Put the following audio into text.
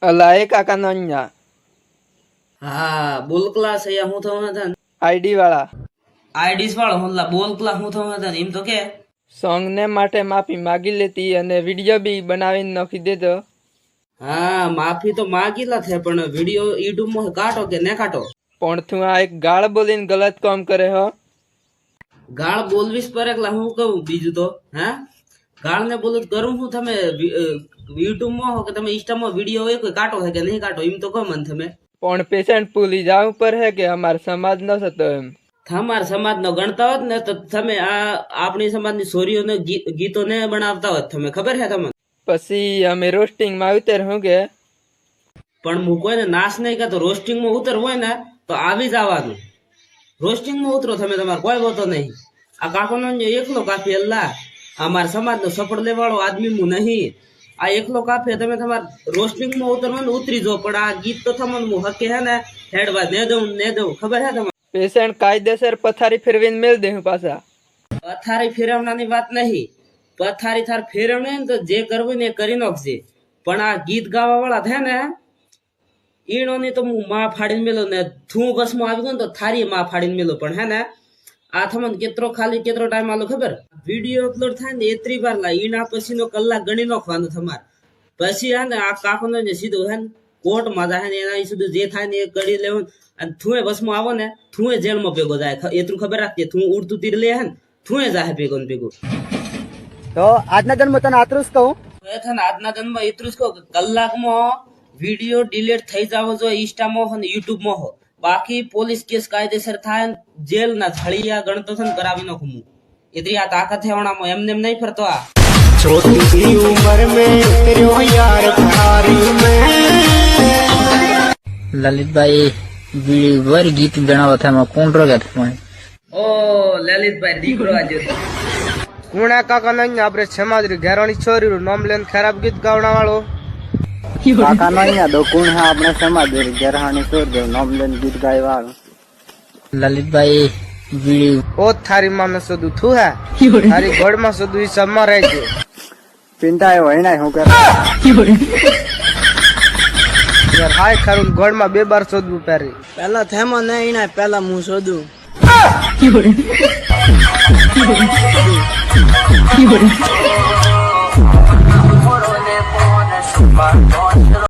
અલા એ કાકા નો અહીંયા હા બોલ ક્લાસ અહીંયા હું થવાના હતા આઈડી વાળા આઈડીસ વાળો હુંલા બોલ ક્લાસ હું થવાના હતા એમ તો કે સોંગ ને માટે માફી માગી લેતી અને વિડીયો બી બનાવીને નાખી દેતો. હા માફી તો માગીલા છે પણ વિડીયો યુટ્યુબ માં કાઢો કે ન કાઢો પણ તું આ એક ગાળ બોલીને ગલત કામ કરે હો. ગાળ બોલવીશ પર એકલા હું કહું બીજું તો હે ગાળ ને બોલું કરું હું તમે યુટ્યુબ માં હો કે તમે ઇન્સ્ટા માં વિડીયો હોય કોઈ કાઢો છે કે નહીં કાઢો એમ તો કહો મને તમે પણ પેશન્ટ ભૂલી જાવ પર હે કે અમાર સમાજ નો થતો એમ. તમારા સમાજ નો ગણતા હોત ને તો તમે આ આપણી સમાજ ની છોરીઓને ગીતો ને બનાવતા હોત તમે ખબર છે તમને. પછી અમે રોસ્ટિંગ માં ઉતર હું કે પણ હું કોઈને નાશ નહીં કરતો રોસ્ટિંગ માં ઉતર હોય ને તો આવી જ આવવાનું રોસ્ટિંગ માં ઉતરો તમે તમારે કોઈ હોતો નહીં. આ કાકો નો એકલો કાફી અલ્લાહ અમારા સમાજ નો સફળ લેવાળો આદમી હું નહીં આ એકલો કાફી તમે તમારે રોસ્ટિંગ માં ઉતરવાનું ઉતરી જો પણ આ ગીત તો તમને હું હકે હે ને હેડવા ને દઉં ખબર હે તમારે. પેશન્ટ કાયદેસર પથારી ફેરવીને મેલ દે હું પાછા. પથારી ફેરવવાની વાત નહીં પથારી થાર ફેરવને ને તો જે કરવું ને એ કરી નાખશે પણ આ ગીત ગાવા વાળા છે ને ઈણો ની તો હું માં ફાડીને મેલો ને થું બસમાં આવી ગયો ને તો થારી માં ફાડીને મેલો પણ હે ને આ તમને કેટલો ટાઈમ આલો ખબર વિડીયો અપલોડ થાય ને એટલી વાર લા ઈના પછી નો કલાક ગણી નાખવાનો તમારે પછી હે ને આ કાકો ને સીધું હે ને કોર્ટમાં જાય ને એના સીધું જે થાય ને એ કરી લેવું અને થુએ બસમાં આવો ને થુએ જેલમાં ભેગો જાય એટલું ખબર રાખજે થું ઉડતું તીર લે હે ને થુએ જાય ભેગો ને ભેગો. તો આજના જન્મ તને આતરું જ કહું આજના જન્મ એટલું જ કહું કે કલાકમાં વિડીયો ડિલીટ થઈ જાવ જોઈએ ઇન્સ્ટામાં હો ને યુટ્યુબમાં હો બાકી પોલીસ કેસ કાયદેસર થાય જેલ ના થળિયા ગણતો છે ને કરાવી નાખું હું એટલી આ તાકાત છે હમણાં એમને એમ નહીં ફરતો આ छोटी सी उम्र में तेरे यार प्यारी में લલિતભાઈ વર ગીત ગણાવો થાય કોણ રોગે ઓ લલિતભાઈ દીકરો આજે કુણા કાકા નહીં આપણે સમાજ ઘેરાણી છોરી નામ લઈને ખરાબ ગીત ગાવડા વાળો કાકા નહીં દો કુણ હા આપણે સમાજ ઘેરાણી છોરી નામ લઈને ગીત ગાય વાળો લલિતભાઈ ઓ થારી માને સદુ થું હે તારી ગોળમાં સદુ ઈ સમમાં રહે છે પિંટા હોય ને હું કરે યાર હાય ખરું ગોળમાં બે બાર શોધવું પહેરી પેલા થેમો નહીં ને પેલા હું શોધું